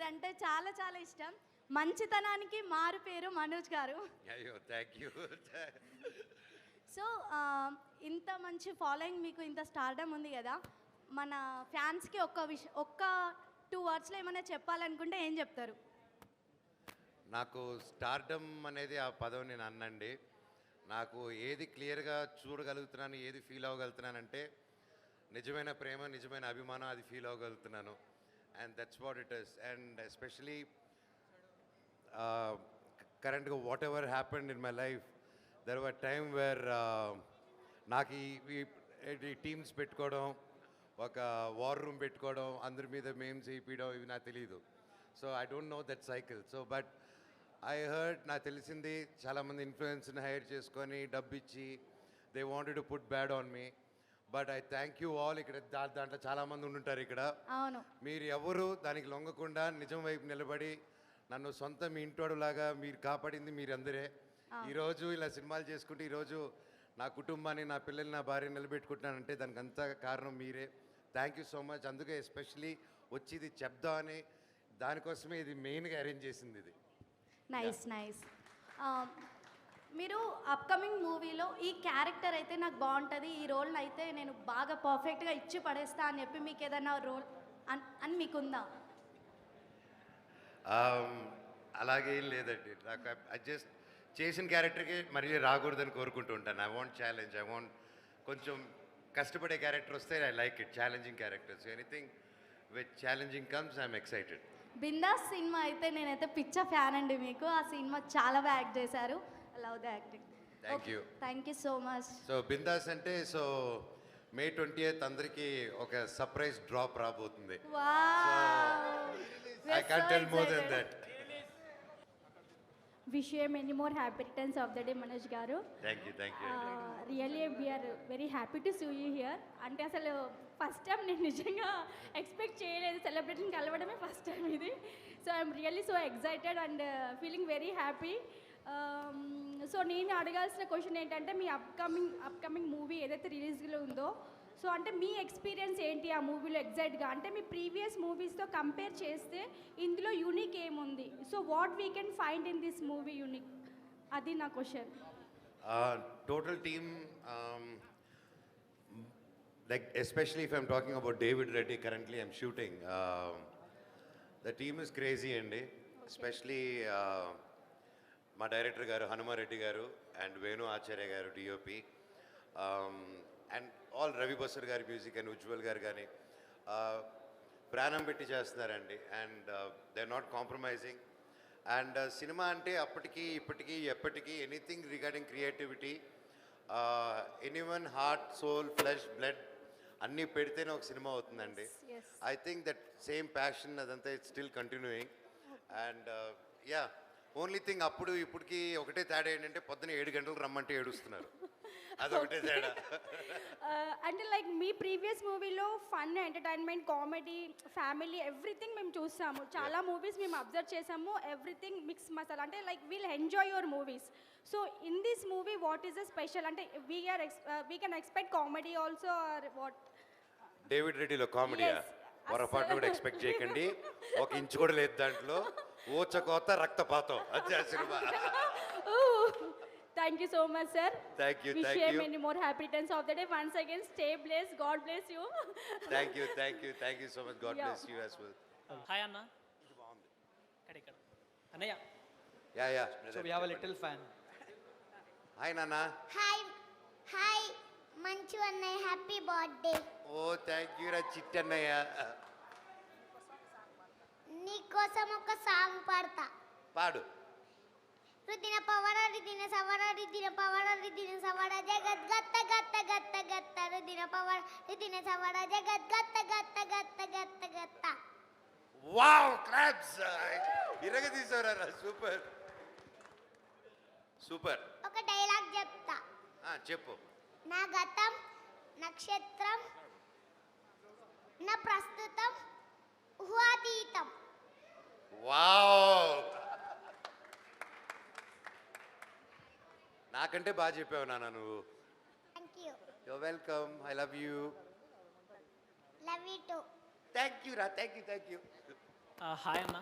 మీరంటే చాలా చాలా ఇష్టం. మంచితనానికి మారు పేరు మనోజ్ గారు. అయ్యో థ్యాంక్ యూ. సో ఇంత మంచి ఫాలోయింగ్ మీకు ఇంత స్టార్డమ్ ఉంది కదా, మన ఫ్యాన్స్కి ఒక్క 2 వర్డ్స్లో ఏమైనా చెప్పాలనుకుంటే ఏం చెప్తారు? నాకు స్టార్డమ్ అనేది ఆ పదం నేను అన్నండి. నాకు ఏది క్లియర్గా చూడగలుగుతున్నాను, ఏది ఫీల్ అవ్వగలుగుతున్నానంటే నిజమైన ప్రేమ, నిజమైన అభిమానం అది ఫీల్ అవ్వగలుగుతున్నాను. And that's what it is. And especially కరెంట్గా whatever happened in my life, there were time where నాకు ఈ టీమ్స్ పెట్టుకోవడం, ఒక వార్ రూమ్ పెట్టుకోవడం, అందరి మీద మేమ్స్ వేయించడం ఇవి నాకు తెలియదు. So I don't know that cycle. So but I heard, నాకు తెలిసింది చాలామంది ఇన్ఫ్లుయెన్స్ని హైర్ చేసుకొని డబ్బు ఇచ్చి they wanted to put bad on me. But I thank you all. ఇక్కడ దాంట్లో చాలామంది ఉండుంటారు ఇక్కడ. అవును, మీరు ఎవరు దానికి లొంగకుండా నిజం వైపు నిలబడి నన్ను సొంత మీ ఇంటోడులాగా మీరు కాపాడింది మీరందరే. ఈరోజు ఇలా సినిమాలు చేసుకుంటే ఈరోజు నా కుటుంబాన్ని, నా పిల్లల్ని, నా భార్యని నిలబెట్టుకుంటున్నానంటే దానికి అంతా కారణం మీరే. Thank you so much. అందుకే ఎస్పెషలీ వచ్చి ఇది చెప్దామని, దానికోసమే ఇది మెయిన్గా అరేంజ్ చేసింది ఇది. Nice nice. మీరు అప్కమింగ్ మూవీలో ఈ క్యారెక్టర్ అయితే నాకు బాగుంటుంది, ఈ రోల్ని అయితే నేను బాగా పర్ఫెక్ట్గా ఇచ్చి పడేస్తా అని చెప్పి మీకు ఏదైనా రోల్ అని మీకుందా? అలాగేం లేదండి. నాకు ఐ జస్ట్ చేసిన క్యారెక్టర్కి మళ్ళీ రాకూడదని కోరుకుంటూ ఉంటాను. I want challenge, I want కొంచెం కష్టపడే క్యారెక్టర్ వస్తే I like it. Challenging characters, anything with challenging comes I'm excited. Bindaas cinema అయితే నేనైతే పిచ్చ ఫ్యాన్ అండి మీకు. ఆ సినిమా చాలా బాగా యాక్ట్ చేశారు. I love the acting. Thank you. Thank you so much. So bindaas అంటే సో May 20th అందరికీ ఒక సర్ప్రైజ్ డ్రాప్ రాబోతుంది. I can't tell more than that. Wish you many more happy returns of the day, Manoj garu. Thank you. Really we are very happy to see you here. అంటే అసలు first time నేను నిజంగా expect చేయలేదు, celebration కలవడమే first time ఇది. So I'm really so excited and feeling very happy. So నేను అడగాల్సిన question ఏంటంటే, మీ upcoming movie ఏదైతే రిలీజ్లో ఉందో, సో అంటే మీ ఎక్స్పీరియన్స్ ఏంటి ఆ మూవీలో ఎగ్జాక్ట్గా? అంటే మీ ప్రీవియస్ మూవీస్తో కంపేర్ చేస్తే ఇందులో యూనిక్ ఏముంది? So what we can find in this movie unique, అది నా question. Total team, like especially if I'm talking about David Reddy, currently I'm shooting. The team is crazy అండి. Especially మా director గారు హనుమారెడ్డి గారు and Venu Acharya గారు DOP, and all Ravi Basar గారి music and Ujjwal గారు కానీ ప్రాణం పెట్టి చేస్తున్నారండి. And they are not compromising. And cinema అంటే అప్పటికి ఇప్పటికీ ఎప్పటికీ anything regarding creativity, anyone heart, soul, flesh, blood అన్నీ పెడితేనే ఒక సినిమా అవుతుందండి. I think that same passion అదంతా it's still continuing. And yeah, only thing అప్పుడు ఇప్పటికి ఒకటే తేడా ఏంటంటే పొద్దున 7 గంటలకు రమ్మంటే ఏడుస్తున్నారు, అదొకటే తేడా. అంటే లైక్ మీ ప్రీవియస్ మూవీలో fun, entertainment, comedy, family everything మేము చూసాము. చాలా మూవీస్ మేము అబ్జర్వ్ చేసాము, ఎవ్రీథింగ్ మిక్స్ మసాలా. అంటే like we'll enjoy your movies. So in this movie what is the special? అంటే we can expect comedy also or what? David రెడ్డిలో కామెడీయా? పొరపాటు కూడా ఎక్స్పెక్ట్ చేయకండి. 1 ఇంచు కూడా లేదు దాంట్లో. ఊచకోత రక్తపాతం అదే cinema. Thank you so much, sir. Thank you. Wish you many more happy returns of the day. Once again, stay blessed. God bless you. Thank you so much. God bless you as well. Hi Anna. Kada. Anaya. Yeah. So we have a little fan. Hi Nana. Hi Manchu Annaya, happy birthday. Oh, thank you ra Chittannaya. నీ కోసం ఒక song పాడతా. పాడు. రుదిన పవర రుదిన సవర రుదిన పవర రుదిన సవర జగత్ గత్త గత్త గత్త గత్త రుదిన పవర రుదిన సవర జగత్ గత్త గత్త గత్త గత్త గత్త. Wow, claps. ఇరగదీసారా, సూపర్. ఒక డైలాగ్ చెప్తా. చెప్పు. నా గతం నక్షత్రం, నా ప్రస్తుతం ఊహాతీతం. వావ్, నాకంటే బాగా చెప్పావు నాన్న నువ్వు. Thank you. You're welcome. I love you. Love you to. Thank you. Hi అన్న.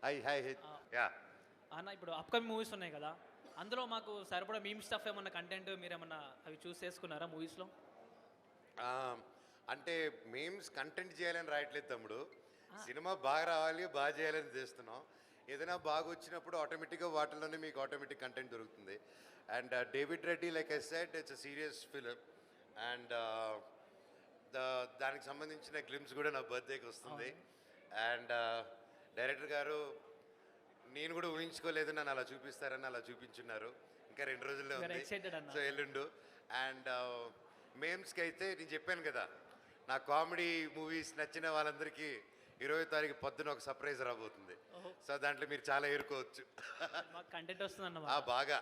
హాయ్ హాయ్ యా అన్న ఇప్పుడు అప్కమింగ్ మూవీస్ ఉన్నాయి కదా, అందులో మాకు సరిపడా మీమ్ స్టఫ్ ఏమన్నా కంటెంట్ మీరు ఏమన్నా అవి చూస్ చేసుకున్నారా మూవీస్లో? అంటే మేమ్స్ కంటెంట్ చేయాలని రాయట్లేదు తమ్ముడు, సినిమా బాగా రావాలి బాగా చేయాలని చేస్తున్నాం. ఏదైనా బాగా వచ్చినప్పుడు ఆటోమేటిక్గా వాటిలోనే మీకు ఆటోమేటిక్ కంటెంట్ దొరుకుతుంది. And David Reddy like I said it's a serious film and దానికి సంబంధించిన గ్లిమ్స్ కూడా నా బర్త్డేకి వస్తుంది. అండ్ డైరెక్టర్ గారు నేను కూడా ఊహించుకోలేదు నన్ను అలా చూపిస్తారని అలా చూపించున్నారు. ఇంకా 2 రోజుల్లో ఉంది, excited అన్న. సో ఎల్లుండు. అండ్ మేమ్స్కి అయితే నేను చెప్పాను కదా, నా కామెడీ మూవీస్ నచ్చిన వాళ్ళందరికీ 20వ తారీఖు పొద్దున ఒక సర్ప్రైజ్ రాబోతుంది. సో దాంట్లో మీరు చాలా ఎరుకోవచ్చు. మాకు కంటెంట్ వస్తుందన్న. బాగా